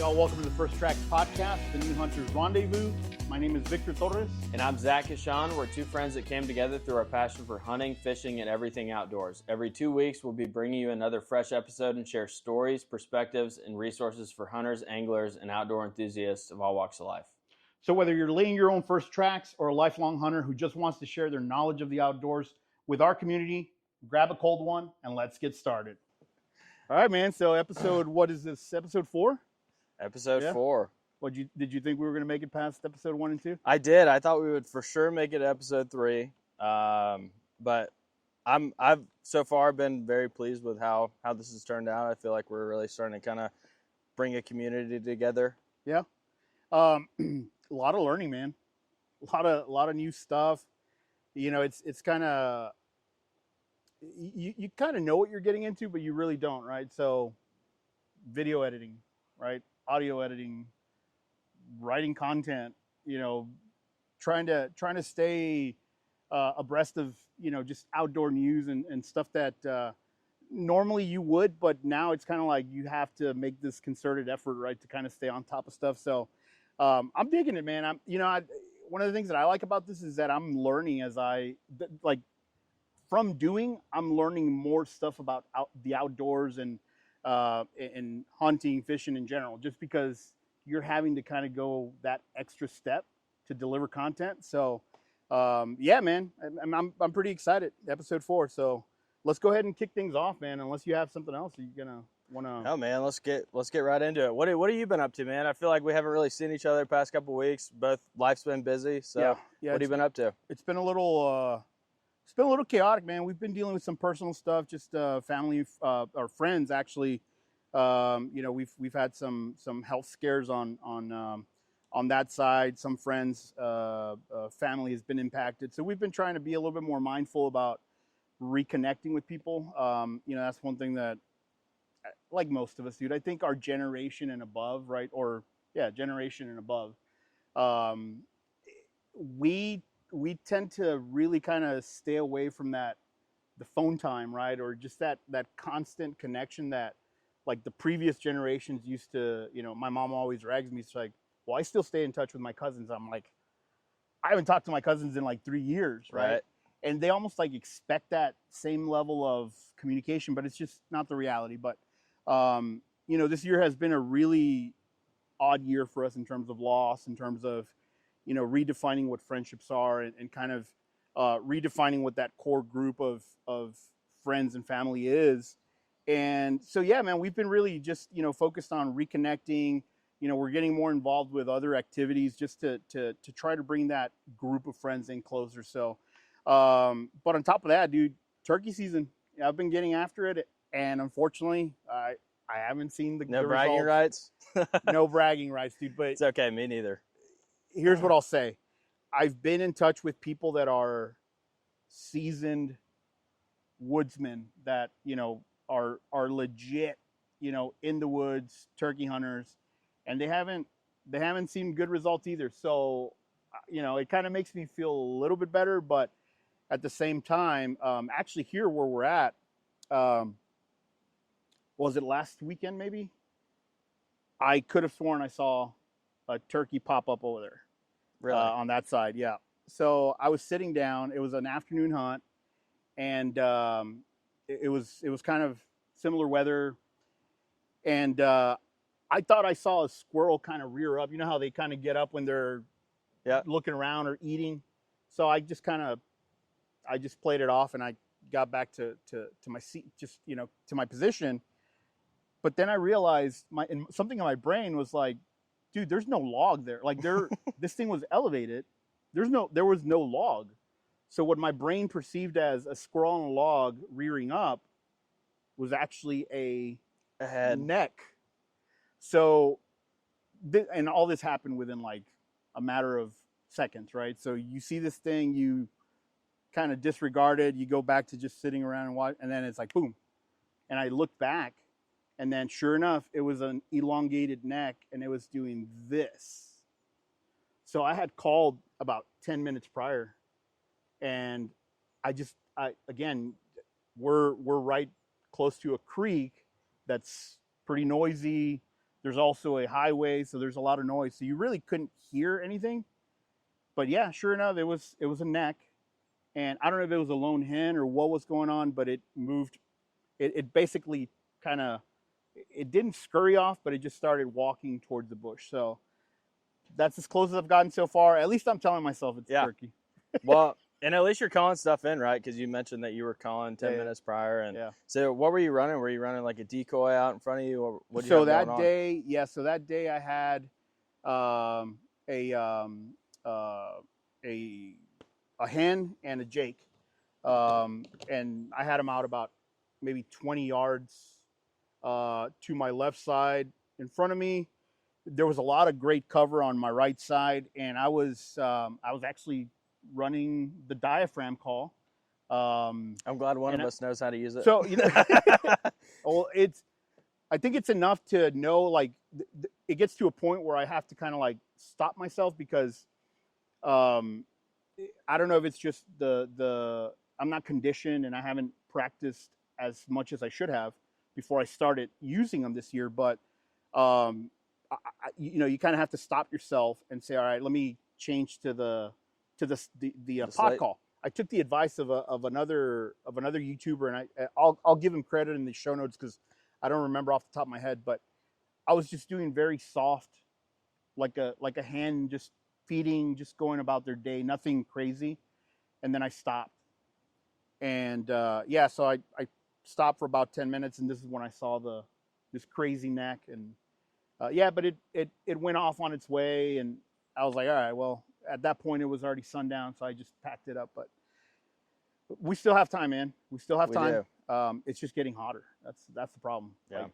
Y'all, welcome to the First Tracks podcast, the New Hunters Rendezvous. My name is Victor Torres. And I'm Zach Hashan. We're two friends that came together through our passion for hunting, fishing, and everything outdoors. Every 2 weeks, we'll be bringing you another fresh episode and share stories, perspectives, and resources for hunters, anglers, and outdoor enthusiasts of all walks of life. So whether you're laying your own first tracks or a lifelong hunter who just wants to share their knowledge of the outdoors with our community, grab a cold one and let's get started. All right, man. So what is this? Episode 4? Episode 4. Did you think we were going to make it past episode 1 and 2? I did. I thought we would for sure make it to episode 3. But I've so far been very pleased with how this has turned out. I feel like we're really starting to kind of bring a community together. Yeah. A lot of learning, man. A lot of new stuff. You know, it's kind of you kind of know what you're getting into, but you really don't, right? So video editing, right? Audio editing, writing content, you know, trying to stay abreast of, you know, just outdoor news and stuff that normally you would, but now it's kind of like you have to make this concerted effort, right, to kind of stay on top of stuff. So I'm digging it, man. One of the things that I like about this is that I'm learning as I'm learning more stuff about the outdoors and hunting, fishing in general, just because you're having to kind of go that extra step to deliver content. So, yeah, man, I'm pretty excited. Episode 4. So let's go ahead and kick things off, man. Unless you have something else you're gonna wanna. Oh man, let's get right into it. What have you been up to, man? I feel like we haven't really seen each other the past couple of weeks. Both life's been busy. So yeah, what have you been up to? It's been a little chaotic, man. We've been dealing with some personal stuff, just family, our friends actually. You know, we've had some health scares on that side. Some friends, family has been impacted, so we've been trying to be a little bit more mindful about reconnecting with people. You know, that's one thing that, like most of us, dude, I think our generation and above, right? Or yeah, generation and above, we tend to really kind of stay away from the phone time, right? Or just that constant connection that like the previous generations used to. You know, my mom always rags me. She's like, well, I still stay in touch with my cousins. I'm like, I haven't talked to my cousins in like 3 years, right? And they almost like expect that same level of communication, but it's just not the reality. But, you know, this year has been a really odd year for us in terms of loss, in terms of, you know, redefining what friendships are and kind of redefining what that core group of friends and family is. And so, yeah, man, we've been really just, you know, focused on reconnecting. You know, we're getting more involved with other activities just to try to bring that group of friends in closer. So, but on top of that, dude, turkey season, I've been getting after it. And unfortunately, I haven't seen the bragging rights. No bragging rights, dude. But it's okay, me neither. Here's what I'll say. I've been in touch with people that are seasoned woodsmen that, you know, are legit, you know, in the woods, turkey hunters, and they haven't seen good results either. So, you know, it kind of makes me feel a little bit better, but at the same time, actually here where we're at, was it last weekend maybe? I could have sworn I saw a turkey pop up over there. Really? On that side, yeah. So I was sitting down. It was an afternoon hunt, and it was kind of similar weather. And I thought I saw a squirrel kind of rear up. You know how they kind of get up when they're looking around or eating. So I just played it off, and I got back to my seat, just, you know, to my position. But then I realized something in my brain was like, dude, there's no log there. Like this thing was elevated. There was no log. So what my brain perceived as a squirrel on a log rearing up was actually a head, neck. So, and all this happened within like a matter of seconds, right? So you see this thing, you kind of disregard it, you go back to just sitting around and watch, and then it's like boom. And I looked back, and then sure enough, it was an elongated neck, and it was doing this. So I had called about 10 minutes prior, and again, we're right close to a creek that's pretty noisy. There's also a highway, so there's a lot of noise. So you really couldn't hear anything. But yeah, sure enough, it was a neck, and I don't know if it was a lone hen or what was going on, but it moved. It basically kind of, it didn't scurry off, but it just started walking towards the bush. So that's as close as I've gotten so far. At least I'm telling myself it's turkey. Well, and at least you're calling stuff in, right? Because you mentioned that you were calling 10 minutes prior. And so what were you running? Were you running like a decoy out in front of you, or what did you have going on? So that day I had a hen and a jake, and I had them out about maybe 20 yards to my left side. In front of me, there was a lot of great cover on my right side, and I was actually running the diaphragm call. I'm glad one of us knows how to use it. So, you know, well, I think it's enough to know, like, it gets to a point where I have to kind of like stop myself because I don't know if it's just I'm not conditioned and I haven't practiced as much as I should have before I started using them this year. But, you know, you kind of have to stop yourself and say, all right, let me change to the pod call. I took the advice of another YouTuber, and I'll give him credit in the show notes because I don't remember off the top of my head, but I was just doing very soft, like a hen just feeding, just going about their day, nothing crazy. And then I stopped. And so I stopped for about 10 minutes, and this is when I saw this crazy neck. And but it went off on its way, and I was like, all right, well, at that point it was already sundown, so I just packed it up. But we still have time, man. We still have time. It's just getting hotter. That's the problem. Yeah. Like,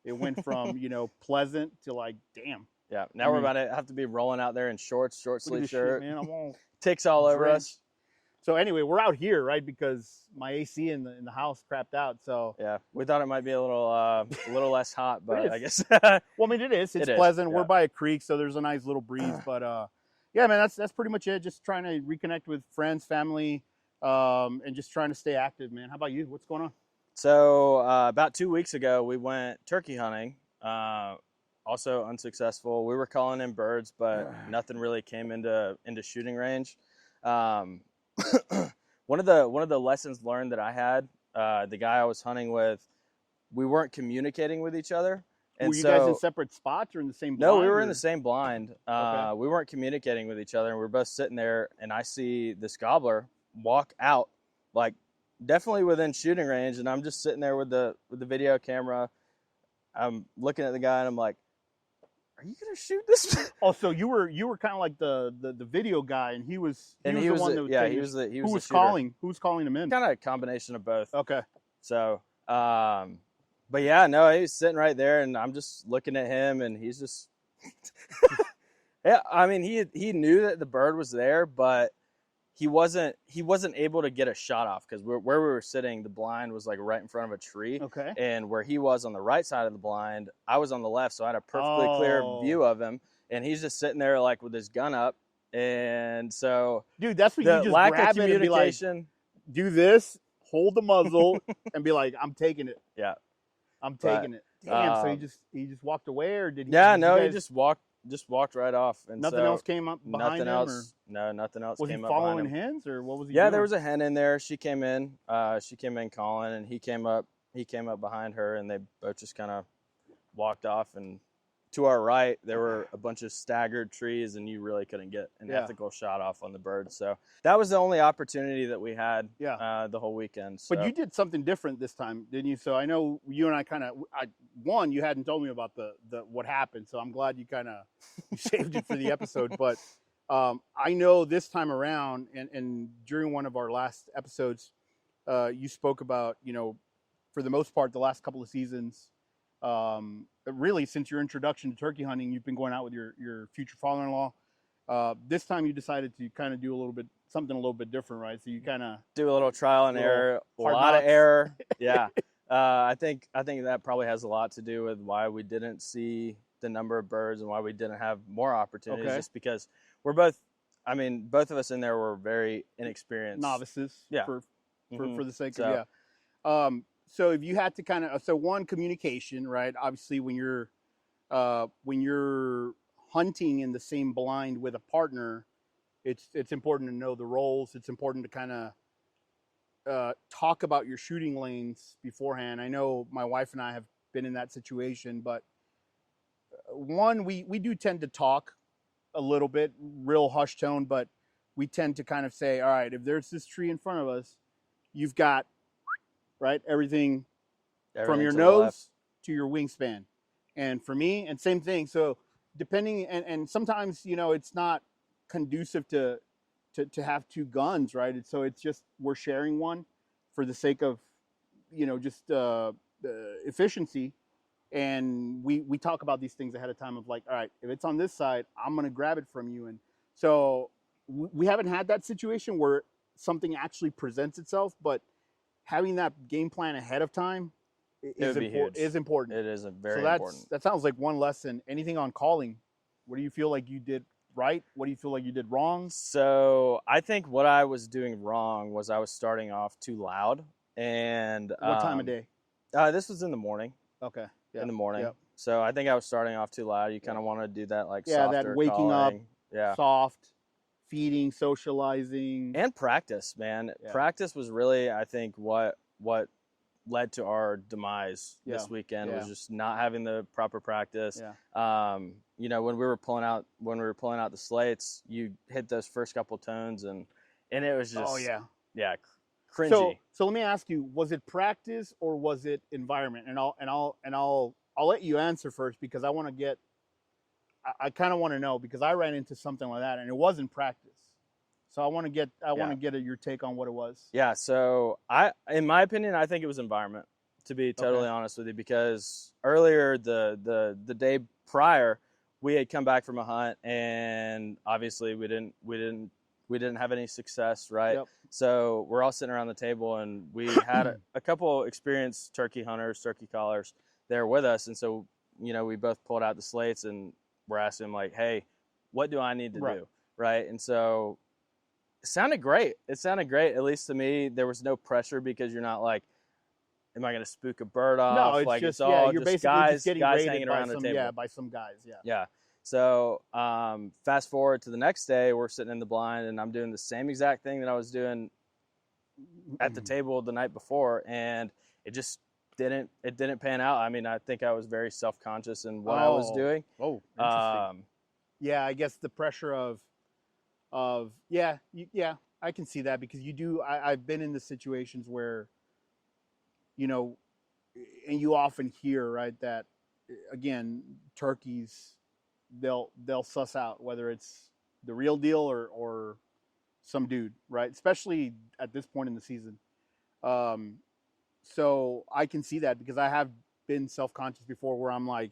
it went from, you know, pleasant to like, damn. Yeah. Now we're about to have to be rolling out there in short sleeve shirt. Shit, man. I'm all ticks all over us. So anyway, we're out here, right? Because my AC in the house crapped out. So yeah, we thought it might be a little less hot, but I guess. Well, I mean, it is. It's pleasant. Yeah. We're by a creek, so there's a nice little breeze. But yeah, man, that's pretty much it. Just trying to reconnect with friends, family, and just trying to stay active, man. How about you? What's going on? So about 2 weeks ago, we went turkey hunting. Also unsuccessful. We were calling in birds, but nothing really came into shooting range. One of the lessons learned that I had, the guy I was hunting with, we weren't communicating with each other. And were you guys in separate spots or in the same blind? No, we were in the same blind. Okay. We weren't communicating with each other, and we were both sitting there, and I see this gobbler walk out, like definitely within shooting range, and I'm just sitting there with the video camera. I'm looking at the guy, and I'm like, are you gonna shoot this? Oh, so you were kind of like the video guy, and he was the one that was who was calling? Who was calling him in? Kind of a combination of both. Okay. So, but yeah, no, he was sitting right there, and I'm just looking at him, and he's just, yeah. I mean, he knew that the bird was there, but he wasn't able to get a shot off because where we were sitting, the blind was like right in front of a tree. Okay. And where he was on the right side of the blind, I was on the left, so I had a perfectly clear view of him. And he's just sitting there like with his gun up. And so, dude, that's what the you just lack grab of communication. And be like, do this, hold the muzzle, and be like, I'm taking it. Yeah. I'm taking it. Damn. So he just walked away, or did he? Yeah, no, he just walked right off. And nothing else came up behind him? Nothing else was came he up following behind him. hens, or what was he doing? there was a hen in there. She came in calling, and he came up behind her, and they both just kind of walked off. And to our right, there were a bunch of staggered trees, and you really couldn't get an ethical shot off on the bird. So that was the only opportunity that we had the whole weekend. So. But you did something different this time, didn't you? So I know you and I you hadn't told me about the what happened, so I'm glad you kind of saved it for the episode. But I know this time around, and during one of our last episodes, you spoke about, you know, for the most part, the last couple of seasons, really since your introduction to turkey hunting, you've been going out with your future father-in-law. This time you decided to kind of do something a little bit different, right? So you kind of do a little trial and error, a lot of error. Yeah. I think that probably has a lot to do with why we didn't see the number of birds and why we didn't have more opportunities. Okay. Just because both of us in there were very inexperienced novices. Yeah. For the sake of So if you had to kind of, one, communication, right? Obviously when you're when you're hunting in the same blind with a partner, it's important to know the roles. It's important to kind of talk about your shooting lanes beforehand. I know my wife and I have been in that situation, but one, we do tend to talk a little bit, real hush tone, but we tend to kind of say, all right, if there's this tree in front of us, you've got, right, everything from your to the left. nose to your wingspan. And for me, and same thing. So depending, and sometimes, you know, it's not conducive to have two guns, right? And so it's just, we're sharing one for the sake of, you know, just efficiency. And we talk about these things ahead of time of like, all right, if it's on this side, I'm going to grab it from you. And so we haven't had that situation where something actually presents itself, but having that game plan ahead of time is important. It is very so important. That sounds like one lesson. Anything on calling? What do you feel like you did right? What do you feel like you did wrong? So I think what I was doing wrong was I was starting off too loud. And what time of day? This was in the morning. Okay. Yep. In the morning. Yep. So I think I was starting off too loud. You kind of want to do that like softer that waking calling. Up, soft, feeding, socializing, and practice, man. Yeah. Practice was really, I think, what led to our demise this weekend was just not having the proper practice. Yeah. You know, when we were pulling out the slates, you hit those first couple tones and it was just cringy. So let me ask you, was it practice or was it environment? And I'll let you answer first because I want to get I kind of want to know because I ran into something like that and it wasn't practice. So I want to get your take on what it was. Yeah. So in my opinion, I think it was environment, to be totally honest with you, because earlier the day prior, we had come back from a hunt and obviously we didn't have any success, right? Yep. So we're all sitting around the table and we had a couple experienced turkey hunters, turkey callers there with us. And so, you know, we both pulled out the slates and we're asking them like, hey, what do I need to do? Right. And so it sounded great. At least to me. There was no pressure because you're not like, am I going to spook a bird off? No, it's like just, it's all you're just guys hanging around the table. Yeah, by some guys. Yeah. Yeah. So fast forward to the next day, we're sitting in the blind and I'm doing the same exact thing that I was doing at the table the night before, and it just didn't pan out. I mean, I think I was very self-conscious in what I was doing. Oh, interesting. Yeah, I guess the pressure of I can see that because I've been in the situations where, you know, and you often hear, right, that again, turkeys, they'll suss out whether it's the real deal or some dude, right? Especially at this point in the season. So I can see that because I have been self-conscious before where I'm like,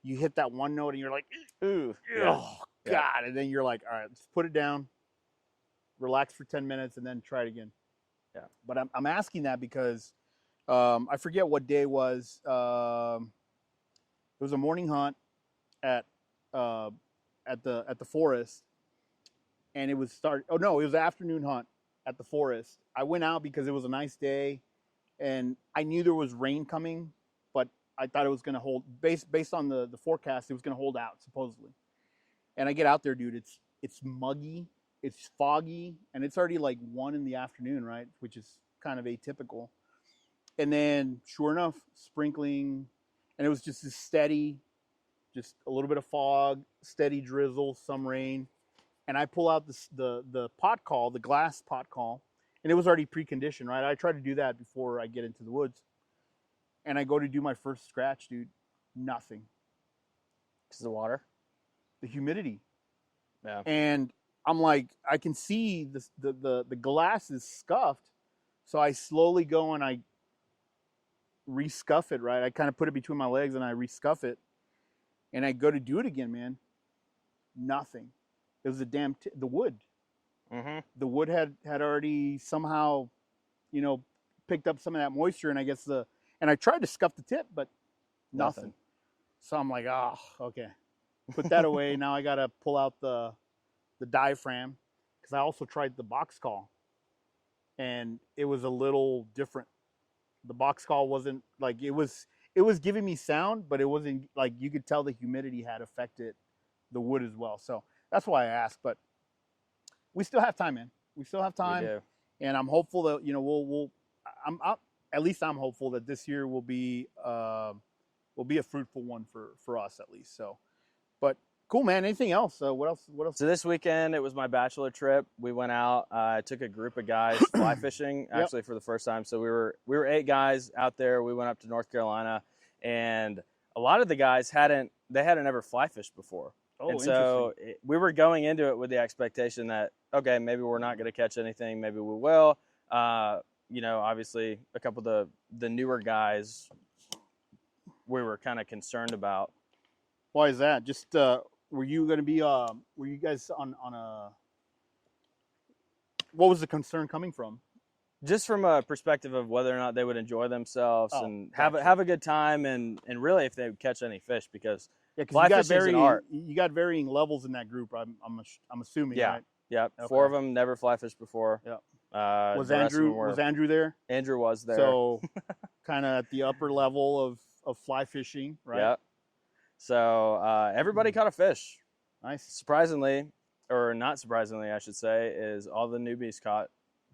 you hit that one note and you're like, ooh, oh God. And then you're like, all right, let's put it down, relax for 10 minutes and then try it again. Yeah. But I'm asking that because I forget what day it was. It was a morning hunt at the forest, and it was it was an afternoon hunt at the forest. I went out because it was a nice day, and I knew there was rain coming, but I thought it was going to hold based on the forecast. It was going to hold out supposedly, and I get out there, dude. It's muggy, it's foggy, and it's already like 1 p.m, right? Which is kind of atypical. And then, sure enough, sprinkling, and it was just this steady, just a little bit of fog, steady drizzle, some rain. And I pull out the pot call, the glass pot call, and it was already preconditioned, right? I try to do that before I get into the woods. And I go to do my first scratch, dude. Nothing. Because of the water? The humidity. Yeah. And I'm like, I can see the glass is scuffed. So I slowly go and I rescuff it, right? I kind of put it between my legs and I rescuff it. And I go to do it again, man. Nothing. It was the wood. Mm-hmm. The wood had already somehow, you know, picked up some of that moisture, and I guess and I tried to scuff the tip, but nothing. So I'm like, oh, okay. Put that away. Now I got to pull out the diaphragm because I also tried the box call, and it was a little different. The box call wasn't like it was it was giving me sound, but it wasn't like you could tell the humidity had affected the wood as well. So that's why I asked. But we still have time, man. We still have We time, do. and I'm hopeful that at least I'm hopeful that this year will be a fruitful one for us at least. So, but cool, man. Anything else? What else? What else? So this weekend, it was my bachelor trip. We went out. I took a group of guys fly fishing, actually for the first time. So we were 8 guys out there. We went up to North Carolina, and a lot of the guys hadn't ever fly fished before. Oh, and so we were going into it with the expectation that, okay, maybe we're not going to catch anything. Maybe we will. Obviously, a couple of the newer guys we were kind of concerned about. Why is that? Just were you going to be? Were you guys on a? What was the concern coming from? Just from a perspective of whether or not they would enjoy themselves and gotcha. have a good time, and really if they would catch any fish, because fly fishing is an art. You got varying levels in that group. I'm assuming. Yeah, right? yeah. Okay. 4 of them never fly fished before. Yeah. Was Andrew there? Andrew was there. So kind of at the upper level of fly fishing, right? Yeah. So everybody caught a fish. Nice. Surprisingly, or not surprisingly, I should say, is all the newbies caught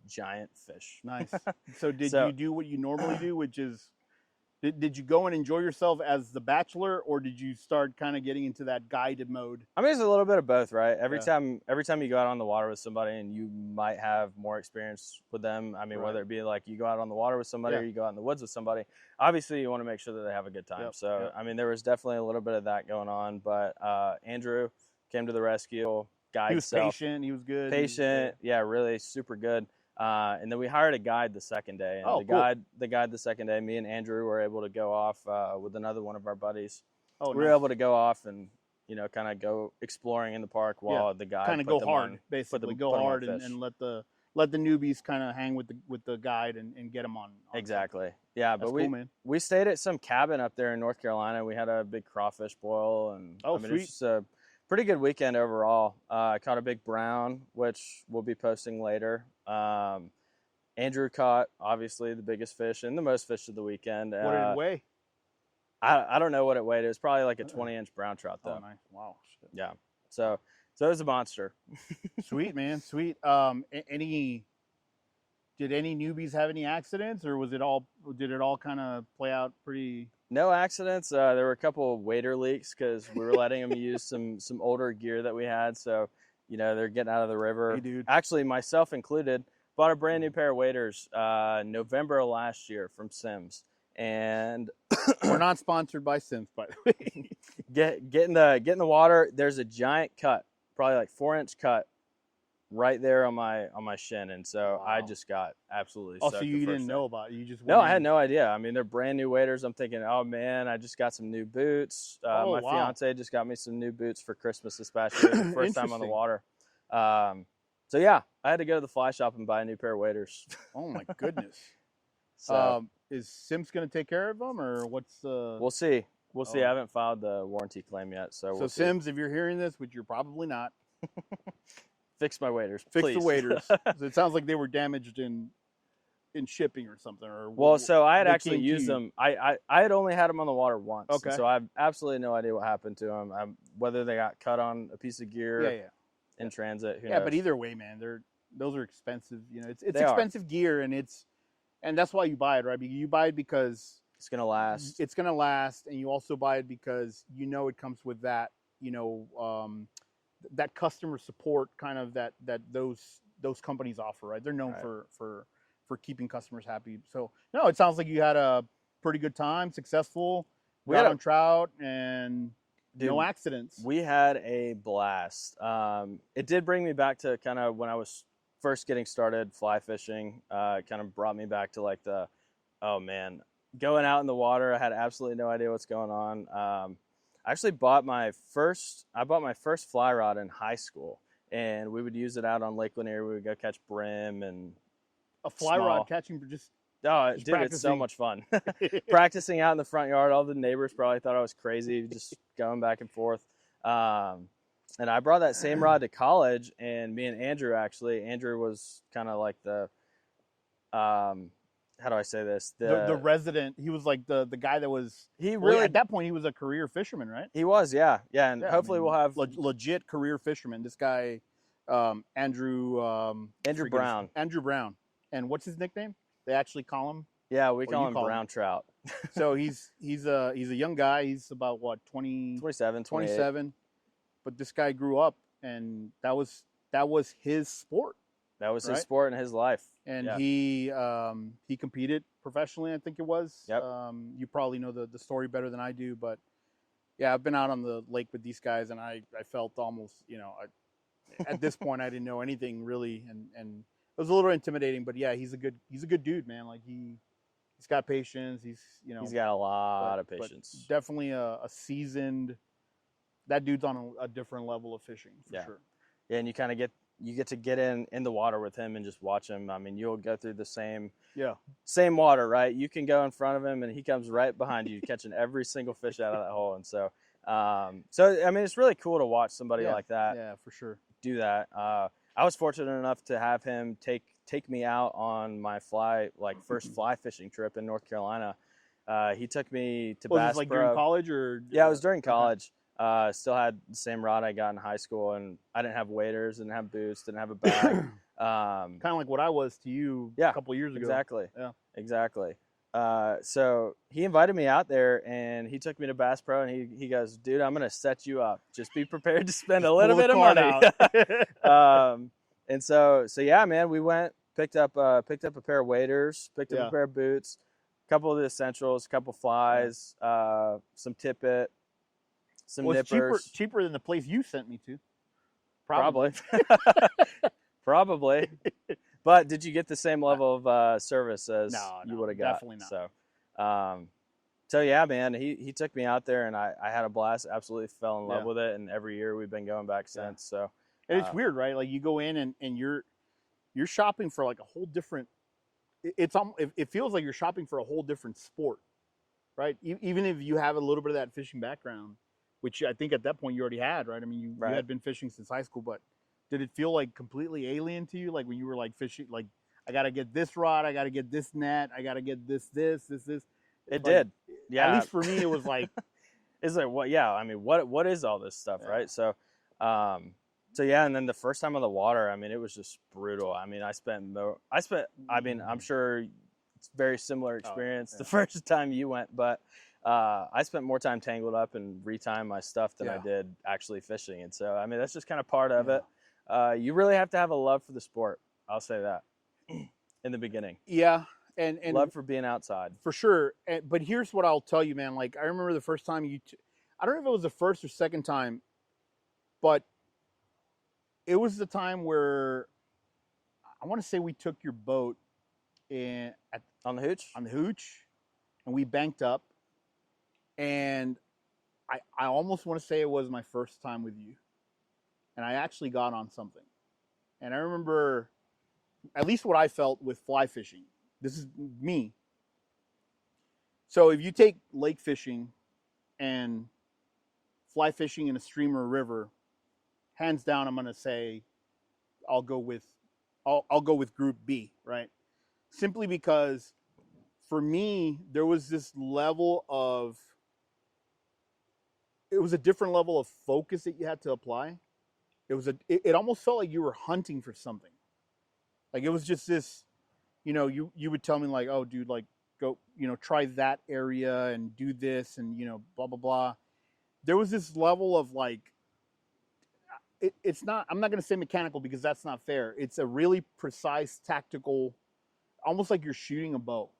giant fish. Nice. So did you do what you normally do, which is, did you go and enjoy yourself as the bachelor, or did you start kind of getting into that guided mode? I mean, it's a little bit of both, right? Every time you go out on the water with somebody and you might have more experience with them. I mean, whether it be like you go out on the water with somebody or you go out in the woods with somebody, obviously you want to make sure that they have a good time. I mean, there was definitely a little bit of that going on, but Andrew came to the rescue. He was patient. He was good. Patient. Yeah, really super good. And then we hired a guide the second day. And the guide the second day, me and Andrew were able to go off with another one of our buddies. We were able to go off and, kind of go exploring in the park while the guide kind of go hard, basically go hard and let the newbies kind of hang with the guide and get them on. Exactly. Yeah, but we stayed at some cabin up there in North Carolina. We had a big crawfish boil, and sweet. It's just a pretty good weekend overall. I caught a big brown, which we'll be posting later. Andrew caught, obviously, the biggest fish and the most fish of the weekend. What did it weigh? I don't know what it weighed. It was probably like a 20-inch brown trout, though. Oh, nice. Wow. Shit. Yeah. So it was a monster. Sweet, man. Sweet. Did any newbies have any accidents, or did it all kind of play out pretty? No accidents. There were a couple of wader leaks because we were letting them use some older gear that we had. So, they're getting out of the river. Hey, dude. Actually, myself included, bought a brand new pair of waders November of last year from Simms. And we're not sponsored by Simms, by the way. get in the water. There's a giant cut, probably like 4-inch cut, right there on my shin, and so I just got absolutely soaked. So you didn't know about it? You just I had no idea. I mean, they're brand new waders. I'm thinking, oh man, I just got some new boots. My fiance just got me some new boots for Christmas this past year, the first time on the water. So yeah, I had to go to the fly shop and buy a new pair of waders. Oh my goodness. So is Simms going to take care of them, or what's the? We'll see. We'll see. I haven't filed the warranty claim yet, so we'll see. Simms, if you're hearing this, which you're probably not, fix my waders. Fix the waders. It sounds like they were damaged in shipping or something. So I had actually used them. I had only had them on the water once. Okay. So I have absolutely no idea what happened to them. Whether they got cut on a piece of gear in transit. Who knows? But either way, man, those are expensive. It's expensive gear, and that's why you buy it, right? You buy it because it's gonna last. It's gonna last, and you also buy it because it comes with that, that customer support kind of that those companies offer, right? They're known for keeping customers happy. So no, it sounds like you had a pretty good time, successful. We got on trout and no accidents. We had a blast. It did bring me back to kind of when I was first getting started fly fishing. It kind of brought me back to like going out in the water. I had absolutely no idea what's going on. I actually bought my first fly rod in high school, and we would use it out on Lake Lanier. We would go catch brim and a fly rod catching just dude, it's so much fun. Practicing out in the front yard. All the neighbors probably thought I was crazy, just going back and forth. And I brought that same rod to college, and me and Andrew was kind of like the how do I say this? The resident. He was like the guy that was. He Well, really at that point he was a career fisherman, right? he was, yeah, and Yeah, hopefully we'll have legit career fisherman. This guy, Andrew. Andrew Brown. Andrew Brown. And what's his nickname? They actually call him. Yeah, we call him Brown Trout. So he's a young guy. He's about what 27, 27. But this guy grew up, and that was his sport. That was right? his sport and his life. And yeah. he competed professionally, I think it was. Yep. You probably know the story better than I do, but yeah, I've been out on the lake with these guys, and I felt almost, at this point I didn't know anything really, and it was a little intimidating. But yeah, he's a good dude, man. Like he's got patience. He's got a lot of patience. But definitely a seasoned. That dude's on a different level of fishing for sure. Yeah, and you kind of get to get in the water with him and just watch him. I mean, you'll go through the same water, right? You can go in front of him and he comes right behind you, catching every single fish out of that hole. And so I mean, it's really cool to watch somebody like that. Yeah, for sure. Do that. I was fortunate enough to have him take me out on my first fly fishing trip in North Carolina. He took me to Bass Pro. During college or? Yeah, it was during college. Still had the same rod I got in high school, and I didn't have waders, didn't have boots, didn't have a bag. Kind of like what I was to you a couple years ago. Exactly. Yeah. Exactly. So he invited me out there, and he took me to Bass Pro, and he goes, dude, I'm going to set you up. Just be prepared to spend a little bit of money. And so yeah, man, we went, picked up a pair of waders, picked up a pair of boots, a couple of the essentials, a couple flies, some tippet, some nippers. Cheaper than the place you sent me to. Probably. Probably. But did you get the same level of service as you would have got? Definitely not. So yeah, man, he took me out there, and I had a blast. Absolutely fell in love with it, and every year we've been going back since. So and it's weird, right? Like you go in and you're shopping for like a whole different. It feels like you're shopping for a whole different sport, right? Even if you have a little bit of that fishing background, which I think at that point you already had, right? I mean, you had been fishing since high school, but did it feel like completely alien to you? Like when you were like fishing, like I got to get this rod, I got to get this net, I got to get this. It did. Yeah. At least for me, it was like, it's like, what? Yeah. I mean, what is all this stuff, right? So yeah. And then the first time on the water, I mean, it was just brutal. I mean, I mean, I'm sure it's a very similar experience the first time you went, but I spent more time tangled up and retying my stuff than I did actually fishing. And so, I mean, that's just kind of part of it. You really have to have a love for the sport. I'll say that in the beginning. Yeah. And love for being outside. For sure. But here's what I'll tell you, man. Like, I remember the first time I don't know if it was the first or second time, but it was the time where I want to say we took your boat on the hooch? On the hooch, and we banked up. And I almost want to say it was my first time with you. And I actually got on something. And I remember at least what I felt with fly fishing. This is me. So if you take lake fishing and fly fishing in a stream or a river, hands down, I'm going to say I'll go with group B, right? Simply because for me, there was this level of, it was a different level of focus that you had to apply. It almost felt like you were hunting for something. Like it was just this, you would tell me like, oh dude, like go, try that area and do this and, blah, blah, blah. There was this level of like, it's not, I'm not going to say mechanical because that's not fair. It's a really precise tactical, almost like you're shooting a bow.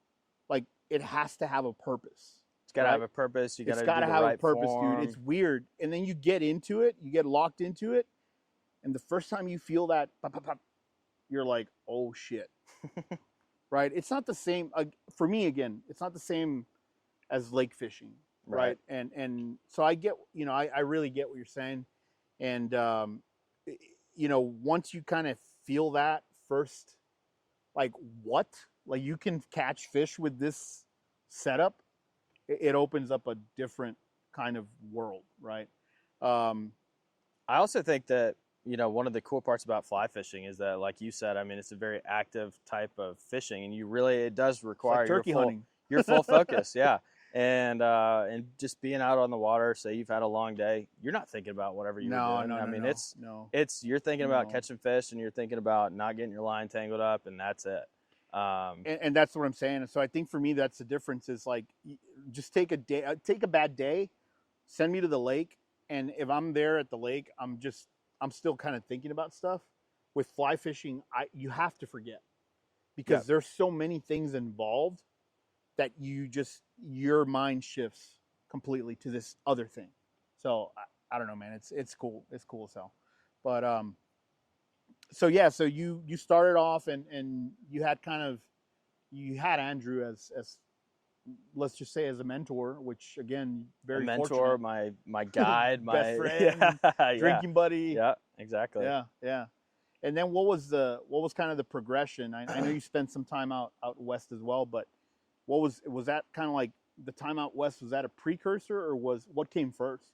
Like it has to have a purpose. It's got to have a purpose. It's got to have a purpose, dude. It's weird. And then you get into it, you get locked into it. And the first time you feel that, pop, pop, pop, you're like, oh shit. Right? It's not the same, for me again, it's not the same as lake fishing. Right? And so I get, I really get what you're saying. And, once you kind of feel that first, like what? Like you can catch fish with this setup, it opens up a different kind of world, right? I also think that, one of the cool parts about fly fishing is that, like you said, I mean, it's a very active type of fishing, and it does require it's like turkey hunting. your full focus. Yeah. And just being out on the water, say you've had a long day, you're not thinking about whatever you're doing. I mean, you're thinking about catching fish, and you're thinking about not getting your line tangled up, and that's it. And that's what I'm saying. So I think for me, that's the difference is like, just take a bad day, send me to the lake. And if I'm there at the lake, I'm still kind of thinking about stuff. With fly fishing, you have to forget, because there's so many things involved that your mind shifts completely to this other thing. So I don't know, man. It's cool. It's cool as hell. But so you started off and you had Andrew as let's just say as a mentor, which again, very mentor, fortunate. my guide, my best friend, drinking buddy. Yeah, exactly. Yeah. And then what was kind of the progression? I know you spent some time out west as well, but was that kind of like the time out west? Was that a precursor, or what came first?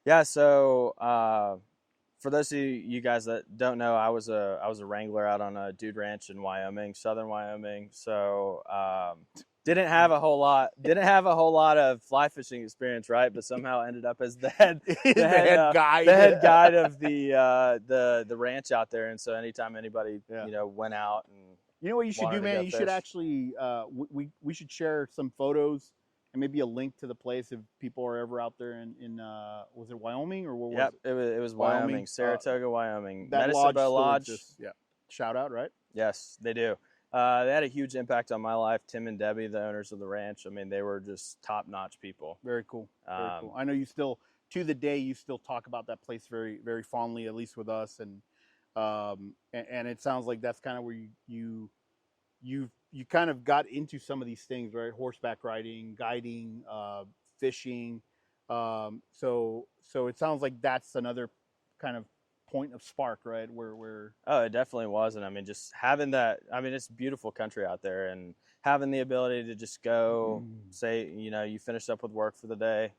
Yeah. So for those of you guys that don't know, I was a wrangler out on a dude ranch in Wyoming, southern Wyoming. So didn't have a whole lot of fly fishing experience, right? But somehow ended up as the head guide of the ranch out there. And so anytime anybody went out, and you know what you should do, man? You should actually we should share some photos and maybe a link to the place if people are ever out there in was it Wyoming or what was it? It was Wyoming, Saratoga, Wyoming. That Medicine Lodge. Shout out, right? Yes, they do. They had a huge impact on my life. Tim and Debbie, the owners of the ranch, I mean, they were just top-notch people. Very cool. Very cool. I know you still, to the day, you still talk about that place very, very fondly, at least with us. And it sounds like that's kind of where you kind of got into some of these things, right? Horseback riding, guiding, fishing. So it sounds like that's another kind of point of spark, right? Where oh, it definitely was. And I mean, just having that, I mean, it's beautiful country out there, and having the ability to just go say, you finished up with work for the day,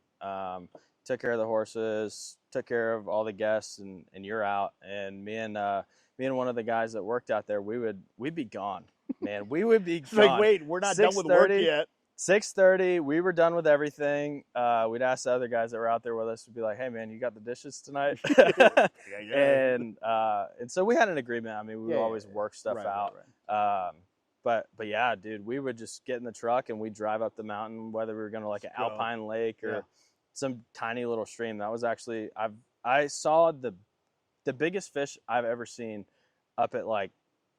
took care of the horses, took care of all the guests, and you're out. And me and one of the guys that worked out there, we'd be gone, man. We would be gone. Like, wait, we're not done with work yet. 6:30, we were done with everything. We'd ask the other guys that were out there with us, we'd be like, hey man, you got the dishes tonight? And so we had an agreement. I mean, we would always work stuff out. Right. But yeah, dude, we would just get in the truck and we'd drive up the mountain, whether we were going to like an alpine lake or some tiny little stream. That was actually, I saw the biggest fish I've ever seen up at, like,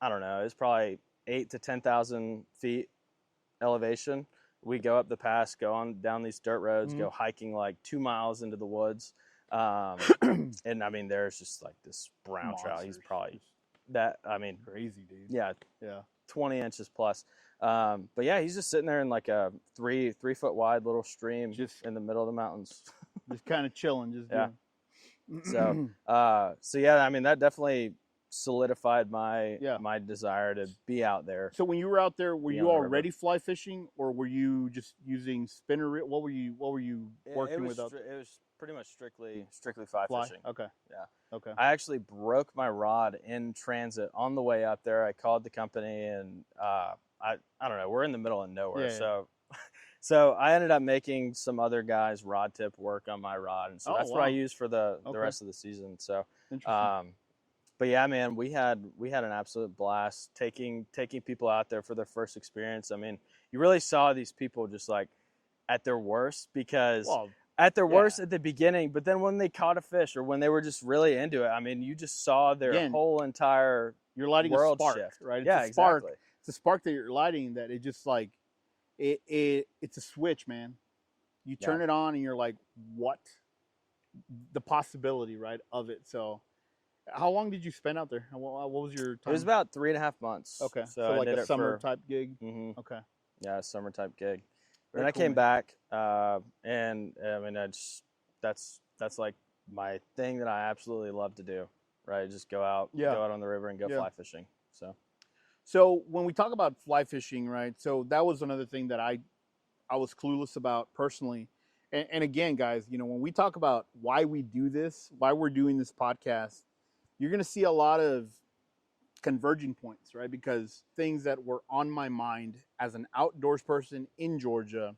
I don't know, it's probably 8,000 to 10,000 feet elevation. We go up the pass, go on down these dirt roads, go hiking like 2 miles into the woods. And I mean, there's just like this brown trout. He's probably crazy, dude. Yeah. 20 inches plus. But yeah, he's just sitting there in like a 3 foot wide little stream just in the middle of the mountains. Just kind of chilling. So yeah, I mean, that definitely solidified my desire to be out there. So when you were out there, were you already fly fishing, or were you just using spinner reel? What were you working with? It was pretty much strictly fly fishing. Okay. Yeah. Okay. I actually broke my rod in transit on the way up there. I called the company, and I don't know. We're in the middle of nowhere, so I ended up making some other guys' rod tip work on my rod, and so that's what I used for the rest of the season. So, but yeah, man, we had an absolute blast taking people out there for their first experience. I mean, you really saw these people just like at their worst, because at their worst at the beginning, but then when they caught a fish or when they were just really into it, I mean, you just saw their whole entire you're lighting world a spark, shift. Right? It's a spark. Exactly. It's a spark that you're lighting that it just like it's a switch, man. You turn it on and you're like, what? The possibility, right, of it. So how long did you spend out there? What was your time? It was about 3.5 months. Okay. So like a summer type gig? Mm-hmm. Okay. Yeah, a summer type gig. Very then I cool, came back, and I mean, that's like my thing that I absolutely love to do, right? Just go out on the river and go fly fishing. So when we talk about fly fishing, right? So that was another thing that I was clueless about personally. And again, guys, when we talk about why we do this, why we're doing this podcast, you're going to see a lot of converging points, right? Because things that were on my mind as an outdoors person in Georgia,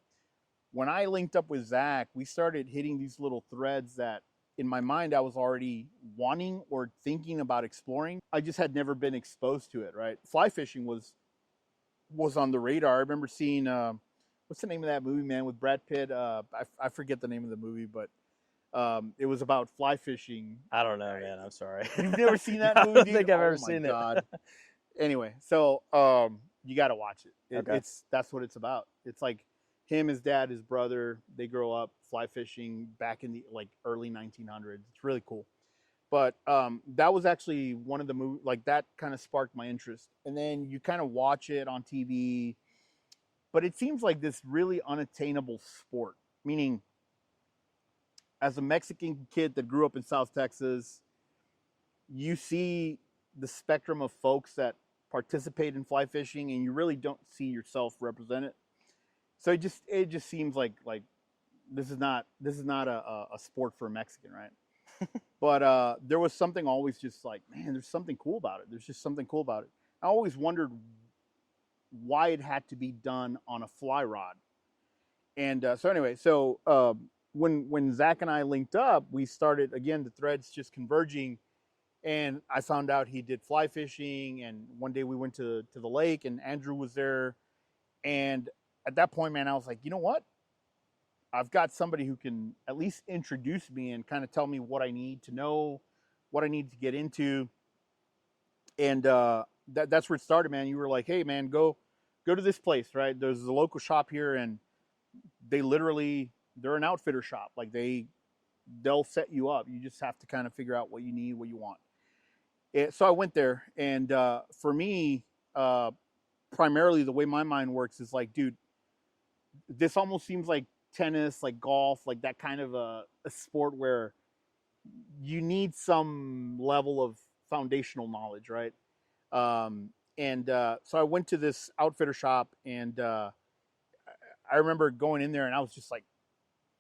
when I linked up with Zach, we started hitting these little threads that in my mind I was already wanting or thinking about exploring. I just had never been exposed to it, right? Fly fishing was on the radar. I remember seeing what's the name of that movie, man, with Brad Pitt? I forget the name of the movie, but it was about fly fishing. I don't know, man. I'm sorry. You've never seen that I movie, don't dude? think I've Oh ever my seen god. it. Anyway, so you got to watch it. Okay. That's what it's about. It's like him, his dad, his brother. They grow up fly fishing back in the like early 1900s. It's really cool. But that was actually one of the movies, like that kind of sparked my interest. And then you kind of watch it on TV, but it seems like this really unattainable sport. Meaning, as a Mexican kid that grew up in South Texas, you see the spectrum of folks that participate in fly fishing, and you really don't see yourself represented. So it just seems like this is not a sport for a Mexican, right? But there was something always just like, man, there's something cool about it. There's just something cool about it. I always wondered why it had to be done on a fly rod. And so anyway, when Zach and I linked up, we started again the threads just converging, and I found out he did fly fishing. And one day we went to the lake, and Andrew was there. And at that point, man, I was like, you know what? I've got somebody who can at least introduce me and kind of tell me what I need to know, what I need to get into. And that's where it started, man. You were like, hey, man, go to this place, right? There's a local shop here, and they're an outfitter shop. Like they'll set you up. You just have to kind of figure out what you need, what you want. So I went there, and for me, primarily the way my mind works is like, dude, this almost seems like tennis, like golf, like that kind of a sport where you need some level of foundational knowledge, right? So I went to this outfitter shop, and I remember going in there, and I was just like,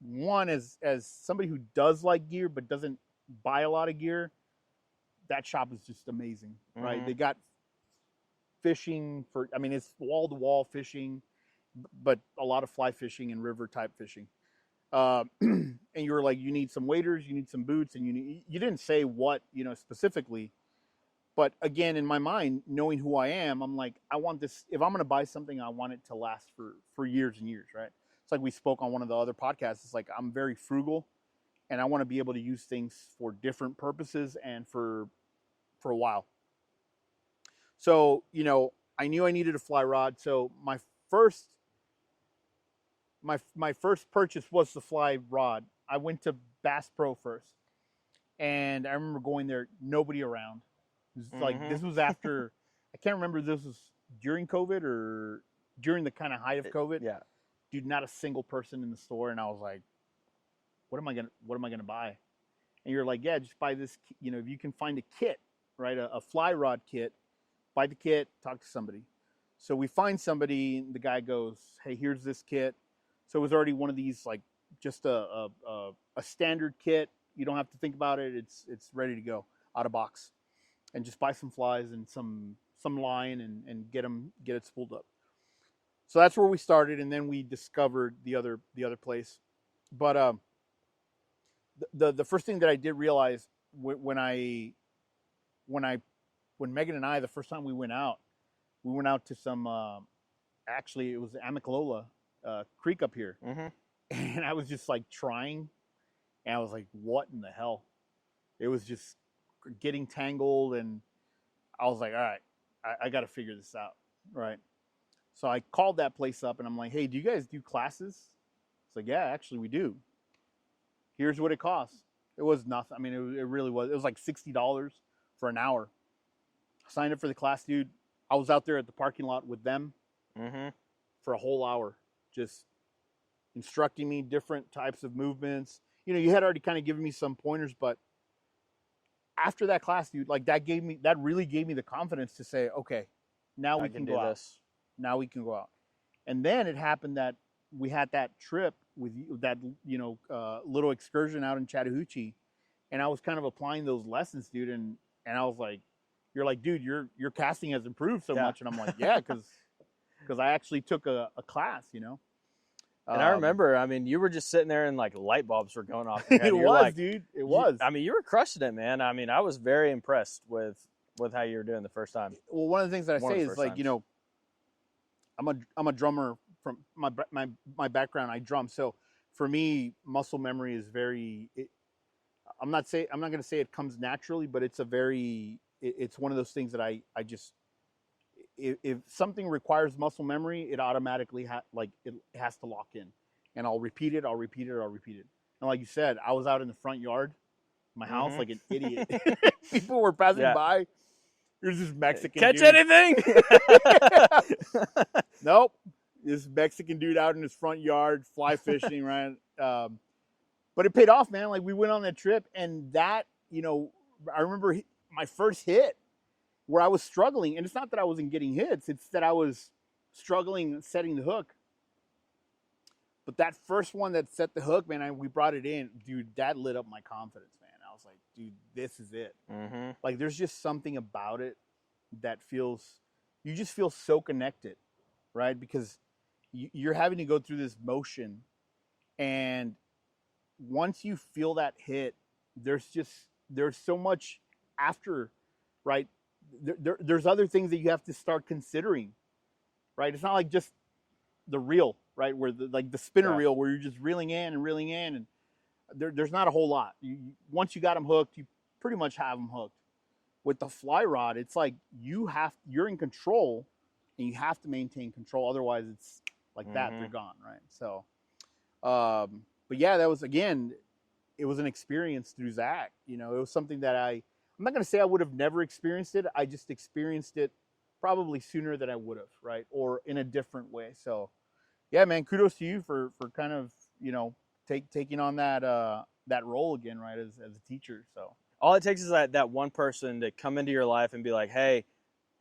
one, as somebody who does like gear but doesn't buy a lot of gear, that shop is just amazing, right? Mm-hmm. They got fishing for, I mean, it's wall to wall fishing, but a lot of fly fishing and river type fishing. And you were like, you need some waders, you need some boots, and you didn't say what, specifically. But again, in my mind, knowing who I am, I'm like, I want this. If I'm going to buy something, I want it to last for years and years, right? It's like we spoke on one of the other podcasts. It's like I'm very frugal, and I want to be able to use things for different purposes and for a while. So I knew I needed a fly rod. So my first purchase was the fly rod. I went to Bass Pro first, and I remember going there, nobody around. Like this was after, I can't remember if this was during COVID or during the kind of height of COVID. Yeah. Dude, not a single person in the store, and I was like, what am I gonna buy? And you're like, yeah, just buy this. If you can find a kit, right, a fly rod kit, buy the kit, talk to somebody. So we find somebody, and the guy goes, hey, here's this kit. So it was already one of these, like, just a standard kit. You don't have to think about it. It's ready to go out of box. And just buy some flies and some line and get it spooled up. So that's where we started, and then we discovered the other place. But the first thing that I did realize when Megan and I, the first time we went out to some actually it was the Amicalola Creek up here, and I was just like trying, and I was like, what in the hell? It was just getting tangled, and I was like, all right, I got to figure this out, right? So I called that place up, and I'm like, hey, do you guys do classes? It's like, yeah, actually we do. Here's what it costs. It was nothing. I mean, it really was. It was like $60 for an hour. I signed up for the class, dude. I was out there at the parking lot with them for a whole hour, just instructing me different types of movements. You had already kind of given me some pointers, but after that class, dude, like that really gave me the confidence to say, okay, now we can go out. Now we can go out. And then it happened that we had that trip with that, little excursion out in Chattahoochee, and I was kind of applying those lessons, dude. And And I was like, you're like, dude, your casting has improved so Yeah. much. And I'm like, yeah, because I actually took a class, you know. And I remember, I mean, you were just sitting there and like light bulbs were going off in your head. It You're was, like, dude. It was. I mean, you were crushing it, man. I mean, I was very impressed with how you were doing the first time. Well, one of the things that I say is like, you know, I'm a drummer from my background. I drum, so for me, muscle memory is very. I'm not going to say it comes naturally, but it's it's one of those things that I just. If something requires muscle memory, it automatically it has to lock in, and I'll repeat it. And like you said, I was out in the front yard, of my house, like an idiot. People were passing by. There's this Mexican Catch dude. anything? Nope. This Mexican dude out in his front yard, fly fishing, right? But it paid off, man. Like we went on that trip, and that, you know, I remember my first hit where I was struggling, and it's not that I wasn't getting hits, it's that I was struggling setting the hook. But that first one that set the hook, man, we brought it in, dude, that lit up my confidence, man. I was like, dude, this is it. Mm-hmm. Like there's just something about it that you just feel so connected, right? Because you're having to go through this motion, and once you feel that hit, there's so much after, right? There's other things that you have to start considering, right? It's not like just the reel, right? Where the spinner reel where you're just reeling in, and there's not a whole lot. Once you got them hooked, you pretty much have them hooked. With the fly rod, it's like you're in control, and you have to maintain control. Otherwise, it's like that, they're gone, right? So, but yeah, that was, again, it was an experience through Zach. You know, it was something that I'm not going to say I would have never experienced it. I just experienced it probably sooner than I would have, right? Or in a different way. So, yeah, man, kudos to you for kind of, you know, taking on that role again, right, as a teacher. So all it takes is that one person to come into your life and be like, hey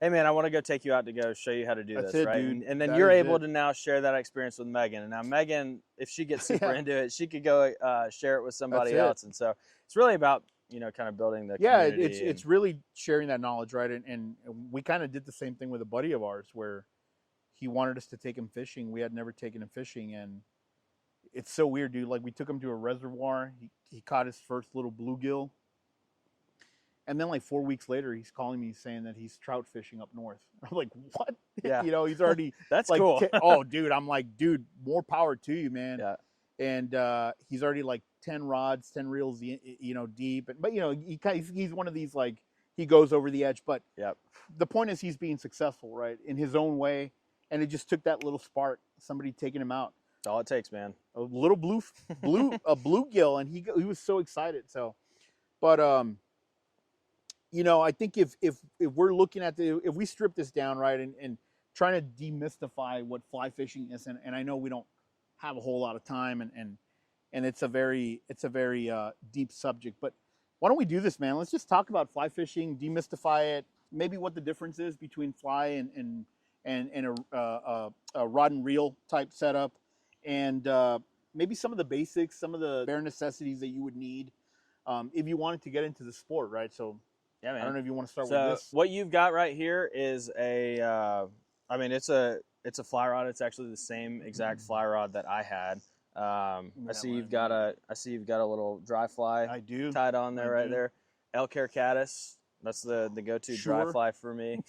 man, I want to go take you out to go show you how to do this, right? Dude. And then you're able to now share that experience with Megan. And now Megan, if she gets super into it, she could go share it with somebody else. And so it's really about, you know, kind of building the community. It's really sharing that knowledge, right? And we kind of did the same thing with a buddy of ours where he wanted us to take him fishing. We had never taken him fishing, and it's so weird, dude. Like we took him to a reservoir. He caught his first little bluegill. And then like 4 weeks later, he's calling me saying that he's trout fishing up north. I'm like, what? Yeah. You know, he's already that's like, cool. Oh, dude. I'm like, dude, more power to you, man. Yeah. And he's already like 10 rods, 10 reels, you know, deep. But you know, he's one of these, like, he goes over the edge. But the point is, he's being successful, right, in his own way. And it just took that little spark, somebody taking him out. That's all it takes, man. A little a bluegill, and he was so excited. So, but you know, I think if we're looking at if we strip this down, right, and trying to demystify what fly fishing is, and I know we don't have a whole lot of time, and it's a very deep subject, but why don't we do this, man? Let's just talk about fly fishing, demystify it, maybe what the difference is between fly and a rod and reel type setup, and maybe some of the basics, some of the bare necessities that you would need if you wanted to get into the sport, right? So. Yeah, man. I don't know if you want to start with this. What you've got right here is I mean, it's a fly rod. It's actually the same exact fly rod that I had. I see you've got a little dry fly. I do. Tied on there, right there. Elk caddis. That's the go-to dry fly for me.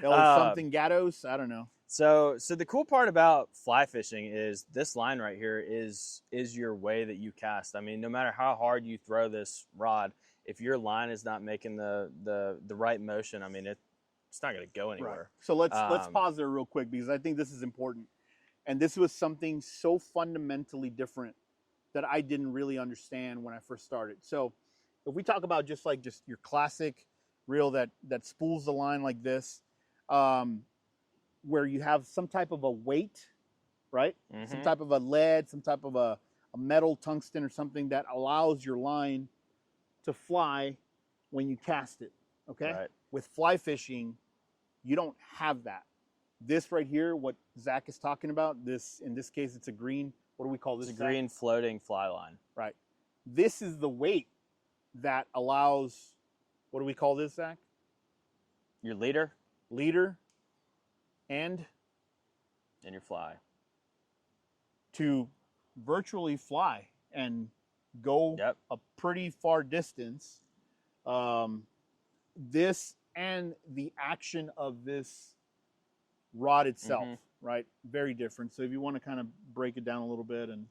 Something gatos. I don't know. So the cool part about fly fishing is this line right here is your way that you cast. I mean, no matter how hard you throw this rod, if your line is not making the right motion, I mean, it's not going to go anywhere. Right. So let's pause there real quick, because I think this is important. And this was something so fundamentally different that I didn't really understand when I first started. So if we talk about just your classic reel that spools the line like this, where you have some type of a weight, right? Mm-hmm. Some type of a lead, some type of a metal tungsten or something that allows your line to fly when you cast it, okay? Right. With fly fishing, you don't have that. This right here, what Zach is talking about, in this case, it's a green, what do we call this? It's a green floating fly line. Right. This is the weight that allows what do we call this, Zach? Your leader Leader and your fly. To virtually fly and go a pretty far distance. This and the action of this rod itself, right? Very different. So if you want to kind of break it down a little bit. And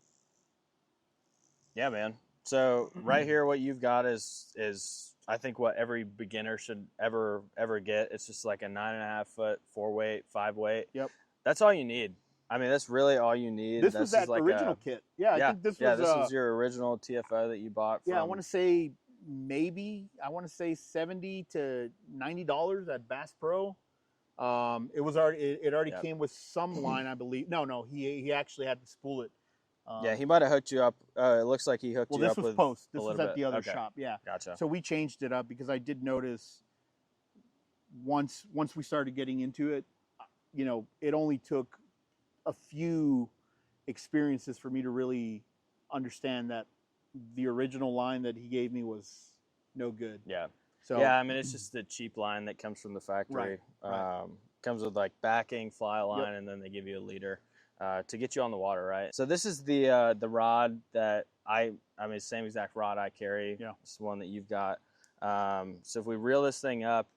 yeah, man. So right here, what you've got is I think what every beginner should ever get. It's just like a 9.5 foot 4-weight, 5-weight. Yep. That's all you need. I mean, that's really all you need. This was that like original kit. Yeah, I think this was. This was your original TFO that you bought. Yeah, I want to say $70 to $90 at Bass Pro. It was already it already came with some line, I believe. No, he actually had to spool it. Yeah, he might have hooked you up. It looks like he hooked you up with. Well, this was post. This was at the other shop. Yeah, gotcha. So we changed it up because I did notice once we started getting into it, you know, it only took a few experiences for me to really understand that the original line that he gave me was no good. Yeah. So yeah, I mean, it's just the cheap line that comes from the factory. Right. Comes with like backing, fly line, and then they give you a leader to get you on the water, right? So this is the rod that I mean, same exact rod I carry. Yeah. It's the one that you've got. So if we reel this thing up,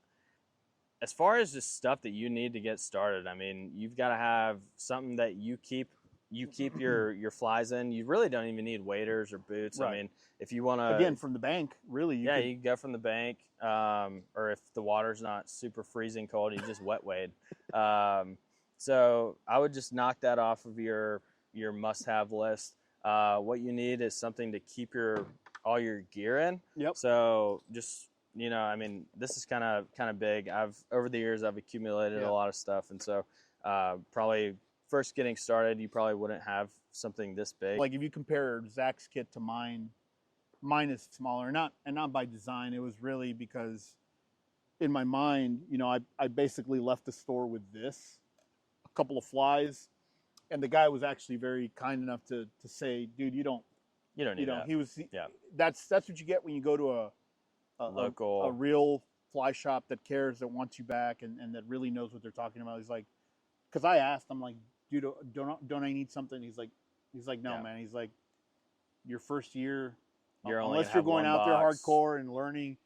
as far as just stuff that you need to get started, I mean, you've got to have something that you keep your flies in. You really don't even need waders or boots. Right. I mean, if you want to, again, from the bank, really, you can go from the bank, or if the water's not super freezing cold, you just wet wade. So I would just knock that off of your must-have list. What you need is something to keep all your gear in. Yep. So just, you know, I mean, this is kind of big. Over the years I've accumulated a lot of stuff, and so probably first getting started, you probably wouldn't have something this big. Like if you compare Zach's kit to mine is smaller, and not by design. It was really because in my mind, you know, I basically left the store with this, a couple of flies, and the guy was actually very kind enough to say, dude, you don't need that. He was that's what you get when you go to a local, a real fly shop that cares, that wants you back, and that really knows what they're talking about. He's like, because I asked, I'm like, dude, don't I need something? He's like, no, man. He's like, your first year, unless you're going out there hardcore and learning,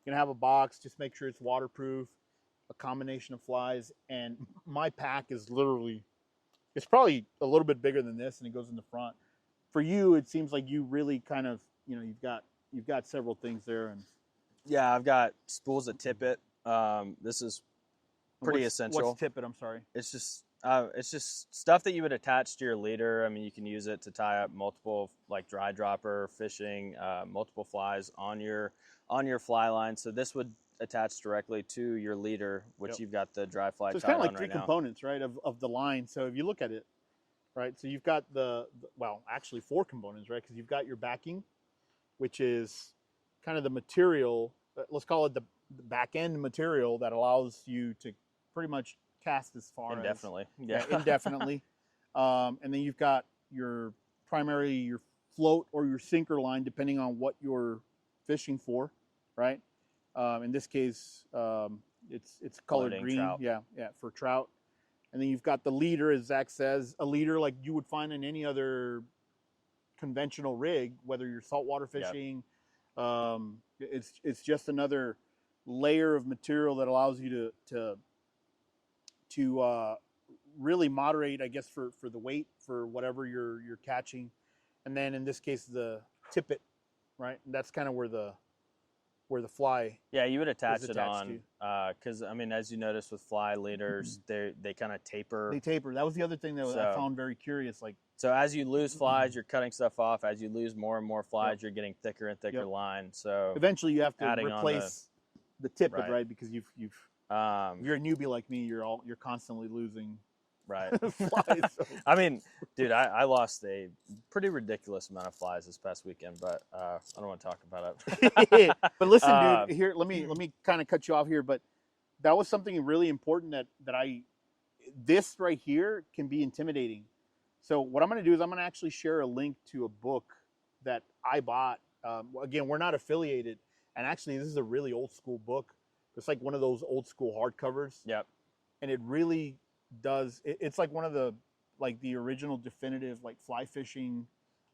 you're gonna have a box. Just make sure it's waterproof, a combination of flies, and my pack is literally, it's probably a little bit bigger than this, and it goes in the front. For you, it seems like you really kind of, you know, you've got several things there. And yeah, I've got spools of tippet. This is pretty essential. What's tippet? I'm sorry. It's just stuff that you would attach to your leader. I mean, you can use it to tie up multiple, like dry dropper fishing, multiple flies on your fly line. So this would attach directly to your leader, which you've got the dry fly. So it's kind of like three components, right, of the line. So if you look at it, right, so you've got well, actually 4 components, right, because you've got your backing, which is kind of the material. Let's call it the back end material that allows you to pretty much cast as far indefinitely. Indefinitely. And then you've got your float or your sinker line, depending on what you're fishing for, right? In this case, it's colored green. Trout. Yeah, for trout. And then you've got the leader, as Zach says, a leader like you would find in any other conventional rig, whether you're saltwater fishing. It's just another layer of material that allows you to really moderate, I guess, for the weight for whatever you're catching. And then in this case, the tippet, right? And that's kind of where the fly. Yeah, you would attach it on, because I mean, as you notice with fly leaders, they kind of taper. They taper. That was the other thing that I found very curious. Like, so as you lose flies, you're cutting stuff off. As you lose more and more flies, you're getting thicker and thicker line. So eventually, you have to replace the tippet, right? Because you've if you're a newbie like me, you're constantly losing. Right. Flies. So. I mean, dude, I lost a pretty ridiculous amount of flies this past weekend, but I don't want to talk about it. But listen, dude, here, let me kind of cut you off here, but that was something really important that this right here can be intimidating. So what I'm going to do is I'm going to actually share a link to a book that I bought. Again, we're not affiliated, And actually, this is a really old school book. It's like one of those old school hardcovers. Yep. And it really does. It's like one of the original definitive like fly fishing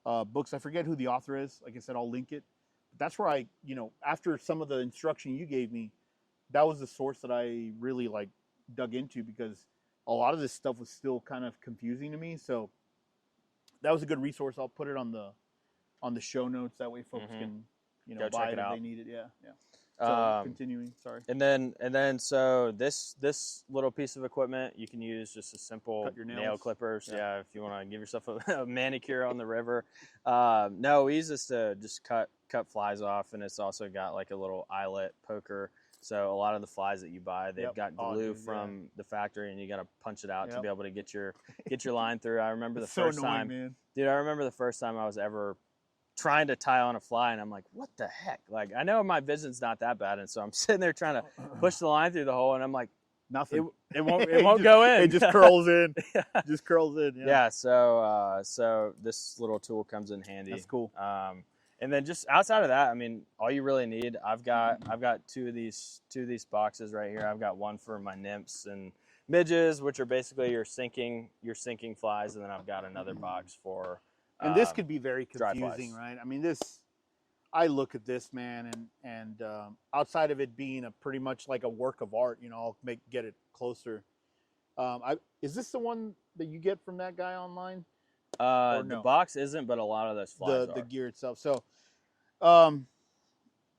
books. I forget who the author is. Like I said, I'll link it. But that's where I, after some of the instruction you gave me, that was the source that I really like dug into, because a lot of this stuff was still kind of confusing to me. So that was a good resource. I'll put it on the show notes. That way folks can, Go buy check it it if out. they need it. Yeah. Yeah. So continuing, sorry. And then so this little piece of equipment you can use just a simple Cut your nails. nail clippers. Yeah, if you want to give yourself a manicure on the river. No, we use this to just cut flies off, and it's also got like a little eyelet poker. So a lot of the flies that you buy, they've got glue from the factory, and you got to punch it out to be able to get your line through. I remember the first time, man. Dude, I remember the first time I was ever trying to tie on a fly, and I'm like, what the heck? Like, I know my vision's not that bad, and so I'm sitting there trying to push the line through the hole, and I'm like, nothing. It won't go in. It just curls in. Just curls in. Yeah. So this little tool comes in handy. That's cool. And then just outside of that, I mean, all you really need, I've got two of these boxes right here. I've got one for my nymphs and midges, which are basically your sinking flies, and then I've got another box for. And this could be very confusing, right? I mean, I look at this, man, and outside of it being pretty much like a work of art, I'll get it closer. Is this the one that you get from that guy online? No? The box isn't, but a lot of those flies the gear itself. So,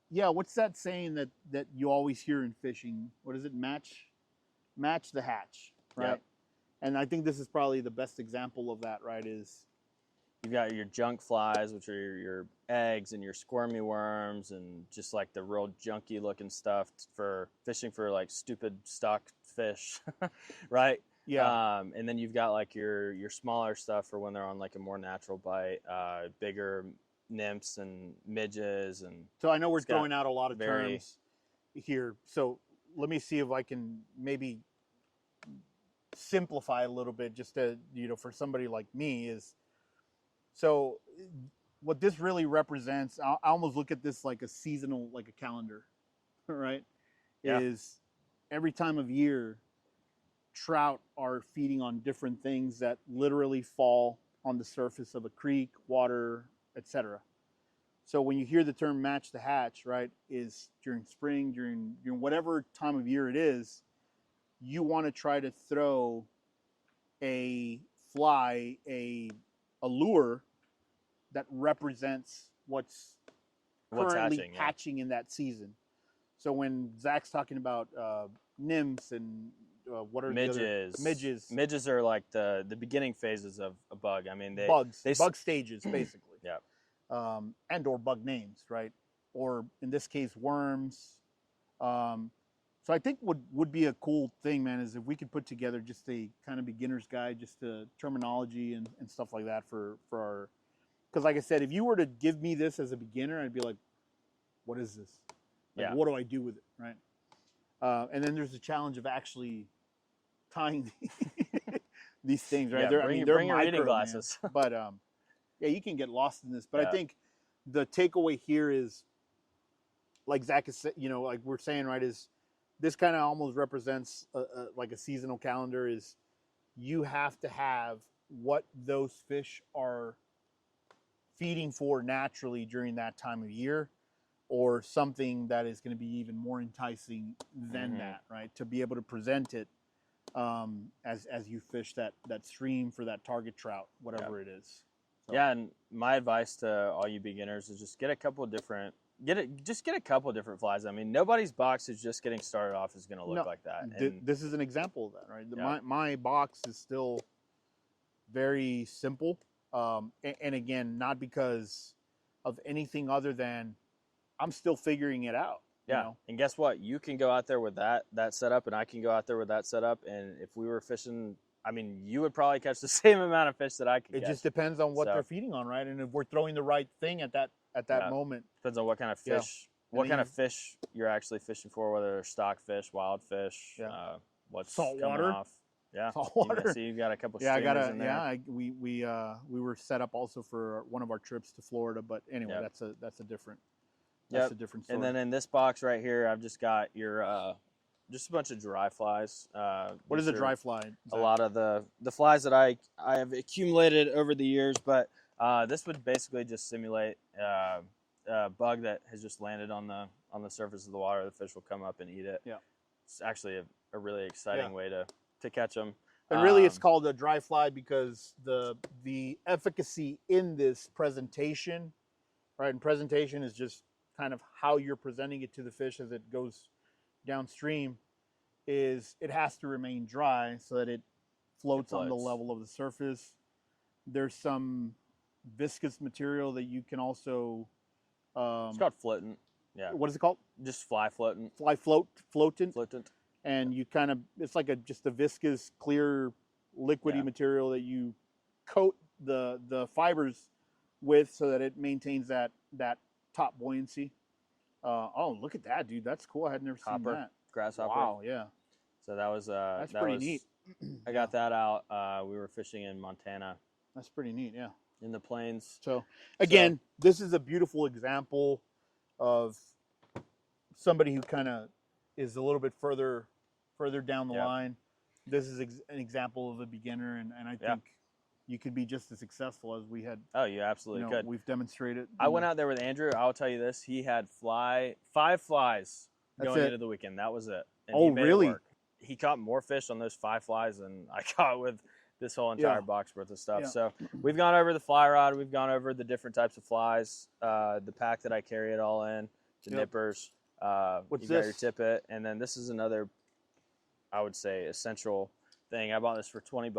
yeah, what's that saying that you always hear in fishing? What is it? Match the hatch, right? Yep. And I think this is probably the best example of that, right? Is you've got your junk flies, which are your eggs and your squirmy worms, and just like the real junky looking stuff for fishing for like stupid stock fish, right? Yeah. And then you've got like your smaller stuff for when they're on like a more natural bite, bigger nymphs and midges. And so I know we're throwing out a lot of terms here. So let me see if I can maybe simplify a little bit, just to, for somebody like me is. So what this really represents, I almost look at this like a seasonal, like a calendar, right? Yeah. Is every time of year, trout are feeding on different things that literally fall on the surface of a creek, water, etc. So when you hear the term match the hatch, right, is during spring, during whatever time of year it is, you want to try to throw a fly, a lure that represents what's currently hatching in that season. So when Zach's talking about nymphs and what are midges? The midges. Midges are like the beginning phases of a bug. I mean, bug stages basically. Yeah. And or bug names, right? Or in this case, worms. So I think would be a cool thing, man, is if we could put together just a kind of beginner's guide, just to terminology and stuff like that for our. Because like I said, if you were to give me this as a beginner, I'd be like, what is this? Like, what do I do with it, right? And then there's the challenge of actually tying these things, right? Yeah, bring your reading glasses. But yeah, you can get lost in this. But I think the takeaway here is, like Zach is, like we're saying, right, is this kind of almost represents like a seasonal calendar. Is you have to have what those fish are feeding for naturally during that time of year, or something that is going to be even more enticing than that, right? To be able to present it as you fish that stream for that target trout, whatever it is. So. Yeah, and my advice to all you beginners is just get a couple different flies. I mean, nobody's box who's just getting started off is going to look like that. And this is an example of that, right? My box is still very simple. And again, not because of anything other than I'm still figuring it out. Yeah. You know? And guess what? You can go out there with that setup, and I can go out there with that setup. And if we were fishing, I mean, you would probably catch the same amount of fish that I could catch. It just depends on what they're feeding on, right? And if we're throwing the right thing at that moment. Depends on what kind of fish, kind of fish you're actually fishing for, whether they're stock fish, wild fish, what's salt coming water. off. Yeah, salt water. So you've got a couple. In there. We were set up also for one of our trips to Florida, but anyway, that's a different that's a different story. And then in this box right here, I've just got your just a bunch of dry flies. What is a dry fly? A lot of the flies that I have accumulated over the years, but this would basically just simulate a bug that has just landed on the surface of the water. The fish will come up and eat it. Yeah, it's actually a really exciting way to catch them. And really, it's called a dry fly because the efficacy in this presentation, right? And presentation is just kind of how you're presenting it to the fish as it goes downstream. Is it has to remain dry so that it floats on the level of the surface. There's some viscous material that you can also. It's called floatant. Yeah. What is it called? Just fly floatant. Floatant. Floatant. And you kind of, it's like just a viscous, clear, liquidy material that you coat the fibers with so that it maintains that top buoyancy. Oh, look at that, dude! That's cool. I had never seen that. Grasshopper. Wow, yeah. So that was that's pretty neat. I got that out. We were fishing in Montana. That's pretty neat, yeah. In the plains. So again, this is a beautiful example of somebody who kind of is a little bit further down the line. This is an example of a beginner, and I think you could be just as successful as we had. Oh, you absolutely could. We've demonstrated. I went out there with Andrew. I'll tell you this: he had 5 flies going into the weekend. That was it. And oh, really? He caught more fish on those 5 flies than I caught with this whole entire box worth of stuff. So we've gone over the fly rod. We've gone over the different types of flies, the pack that I carry it all in, the nippers. What's you this? got your tippet, and then this is another, I would say, essential thing. I bought this for $20.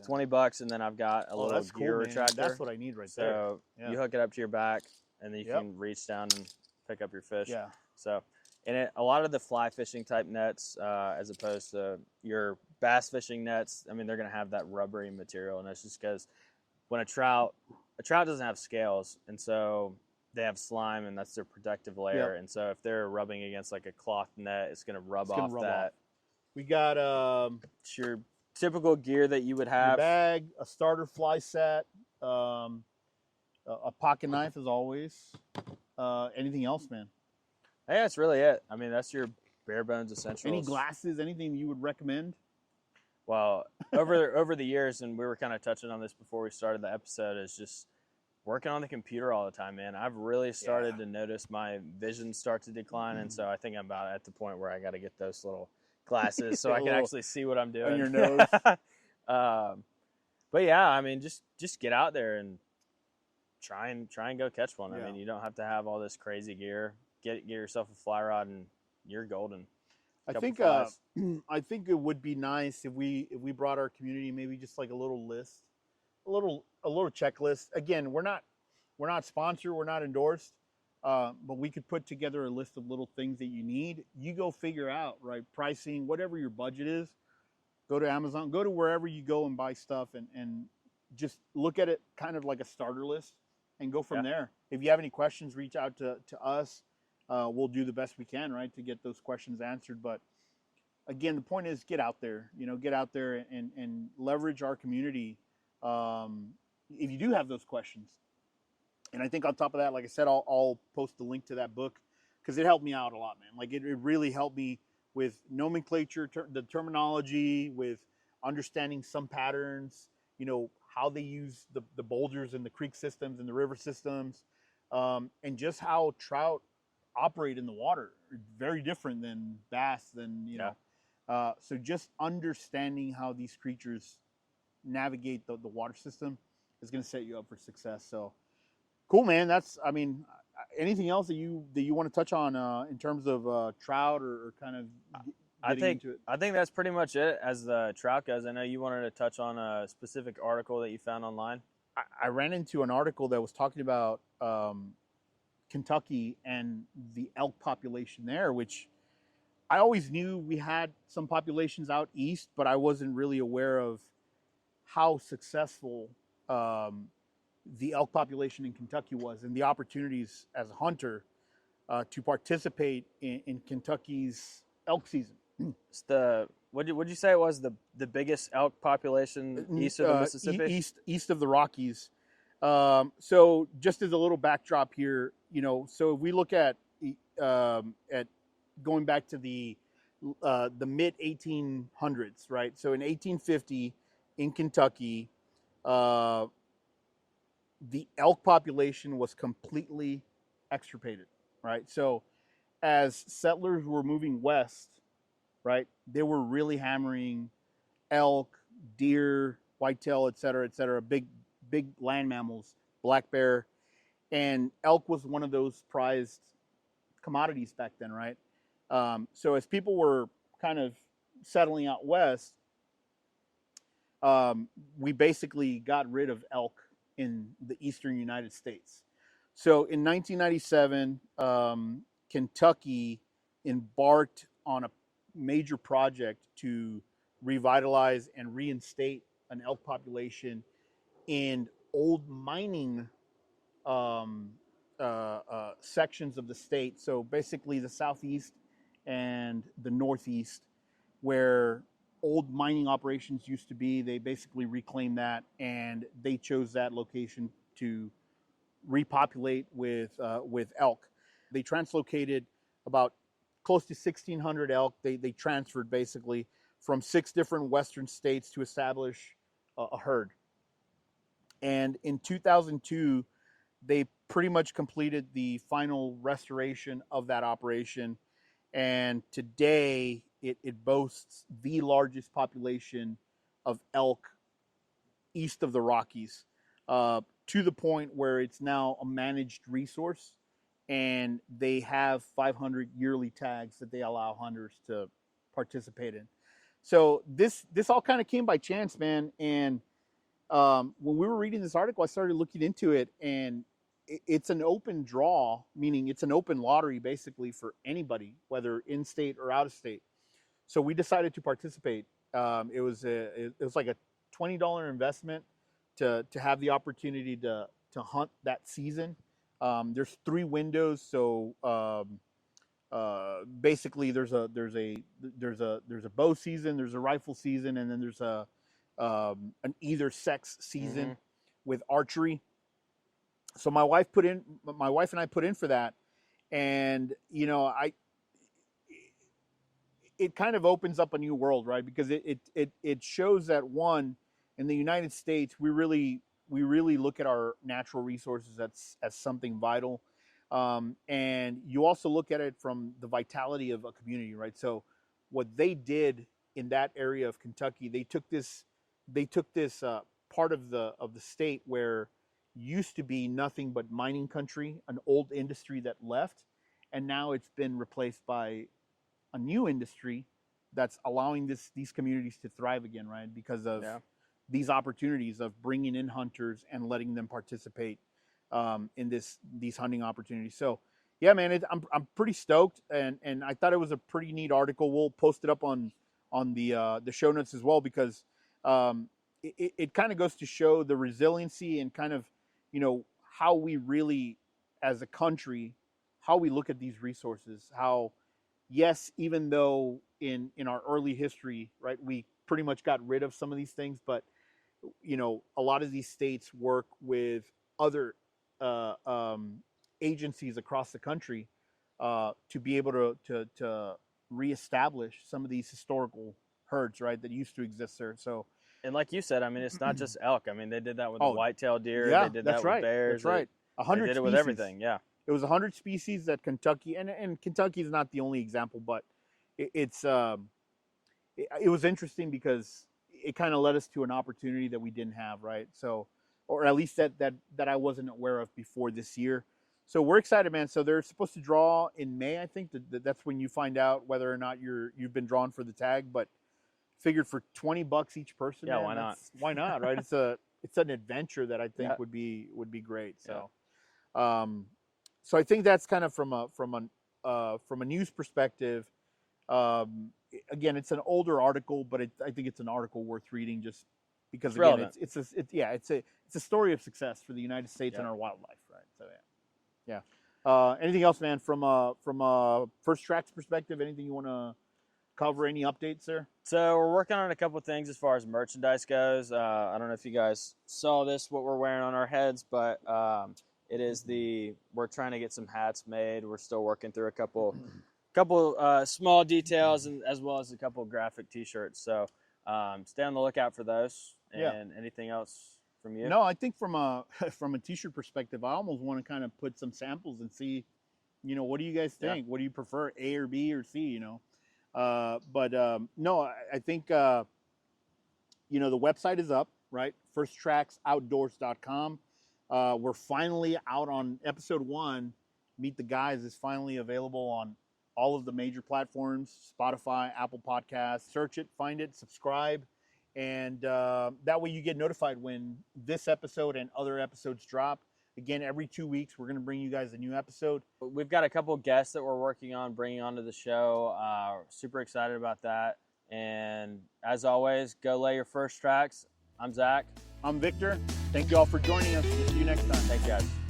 $20, and then I've got a little gear retractor. That's what I need right there. So you hook it up to your back, and then you can reach down and pick up your fish. Yeah. So, and a lot of the fly fishing type nets, as opposed to your bass fishing nets, I mean, they're going to have that rubbery material, and that's just because when a trout doesn't have scales, and so they have slime, and that's their protective layer. And so if they're rubbing against like a cloth net, it's going to rub off that. We got it's your typical gear that you would have. Your bag, a starter fly set, a pocket knife as always. Anything else, man? Hey, that's really it. I mean, that's your bare bones essentials. Any glasses? Anything you would recommend? Well, over the years, and we were kind of touching on this before we started the episode, is just working on the computer all the time, man. I've really started to notice my vision start to decline, and so I think I'm about at the point where I got to get those little glasses so I can actually see what I'm doing. On your nose. But yeah, I mean, just get out there and try and go catch one. I mean, you don't have to have all this crazy gear. Get yourself a fly rod and you're golden. I think it would be nice if we brought our community maybe just like a little list, a little checklist. Again, we're not sponsored, we're not endorsed, but we could put together a list of little things that you need. You go figure out, right? Pricing, whatever your budget is. Go to Amazon, go to wherever you go and buy stuff, and just look at it kind of like a starter list and go from there. If you have any questions, reach out to us. We'll do the best we can, right, to get those questions answered. But again, the point is get out there, get out there and leverage our community. If you do have those questions. And I think on top of that, like I said, I'll post the link to that book because it helped me out a lot, man. Like it really helped me with nomenclature, the terminology, with understanding some patterns, how they use the boulders in the creek systems and the river systems, and just how trout operate in the water. Very different than bass, so just understanding how these creatures navigate the water system is going to set you up for success. So cool, man. Anything else that you want to touch on in terms of trout or kind of into it? I think that's pretty much it as the trout goes. I know you wanted to touch on a specific article that you found online. I ran into an article that was talking about Kentucky and the elk population there, which I always knew we had some populations out east, but I wasn't really aware of how successful the elk population in Kentucky was and the opportunities as a hunter to participate in Kentucky's elk season. It's what'd you say it was the biggest elk population east of the Mississippi? East of the Rockies. So just as a little backdrop here, so if we look at going back to the mid 1800s, right? So in 1850 in Kentucky, uh, the elk population was completely extirpated, right? So as settlers were moving west, right, they were really hammering elk, deer, whitetail, et cetera, big land mammals, black bear, and elk was one of those prized commodities back then, right? So as people were kind of settling out west, we basically got rid of elk in the eastern United States. So in 1997, Kentucky embarked on a major project to revitalize and reinstate an elk population in old mining um, sections of the state. So basically, the southeast and the northeast, where old mining operations used to be, they basically reclaimed that, and they chose that location to repopulate with elk. They translocated about close to 1,600 elk. They transferred basically from 6 different western states to establish a herd. And in 2002, they pretty much completed the final restoration of that operation. And today, it boasts the largest population of elk east of the Rockies, to the point where it's now a managed resource, and they have 500 yearly tags that they allow hunters to participate in. So this all kind of came by chance, man. And when we were reading this article, I started looking into it, and it's an open draw, meaning it's an open lottery basically for anybody, whether in state or out of state. So we decided to participate. It was like a $20 investment to have the opportunity to hunt that season. There's 3 windows, so basically there's a bow season, there's a rifle season, and then there's an either sex season with archery. So my wife and I put in for that, and it kind of opens up a new world, right? Because it shows that, one, in the United States, we really look at our natural resources as something vital, and you also look at it from the vitality of a community, right? So what they did in that area of Kentucky, they took this part of the state where used to be nothing but mining country, an old industry that left, and now it's been replaced by a new industry that's allowing these communities to thrive again, right? Because of these opportunities of bringing in hunters and letting them participate in these hunting opportunities. So, yeah, man, I'm pretty stoked, and I thought it was a pretty neat article. We'll post it up on the show notes as well, because it kind of goes to show the resiliency and kind of how we really, as a country, how we look at these resources. How, yes, even though in our early history, right, we pretty much got rid of some of these things, but a lot of these states work with other agencies across the country to be able to reestablish some of these historical herds, right, that used to exist there. So, and like you said, I mean, it's not just elk. I mean, they did that with the oh, whitetail deer. yeah, They did that's that with right. bears. That's right. They 100 did it species. with everything. Yeah. It was 100 species that Kentucky, and Kentucky is not the only example, but it was interesting because it kind of led us to an opportunity that we didn't have, right? So, or at least that I wasn't aware of before this year. So we're excited, man. So they're supposed to draw in May, I think. That's when you find out whether or not you've been drawn for the tag. But figured for $20 each person, yeah, man, why not? Why not, right? It's an adventure that I think would be great. So, so I think that's kind of from a news perspective. Again, it's an older article, but I think it's an article worth reading, just because It's again, relevant. it's a story of success for the United States and our wildlife, right? So yeah. Anything else, man, from First Track's perspective? Anything you want to cover? Any updates there? So we're working on a couple of things as far as merchandise goes. I don't know if you guys saw this, what we're wearing on our heads, but It is we're trying to get some hats made. We're still working through a couple small details, and as well as a couple graphic t-shirts. So stay on the lookout for those. And anything else from you? No, I think from a from a t-shirt perspective, I almost want to kind of put some samples and see, you know, what do you guys think? What do you prefer, A or B or C? You know, no, I think you know, the website is up, right? firsttracksoutdoors.com. We're finally out on episode 1. Meet the Guys is finally available on all of the major platforms: Spotify, Apple Podcasts. Search it, find it, subscribe, and that way you get notified when this episode and other episodes drop. Again, every 2 weeks we're going to bring you guys a new episode. We've got a couple guests that we're working on bringing onto the show. Super excited about that. And as always, go lay your first tracks. I'm Zach. I'm Victor. Thank you all for joining us. We'll see you next time. Thanks, guys.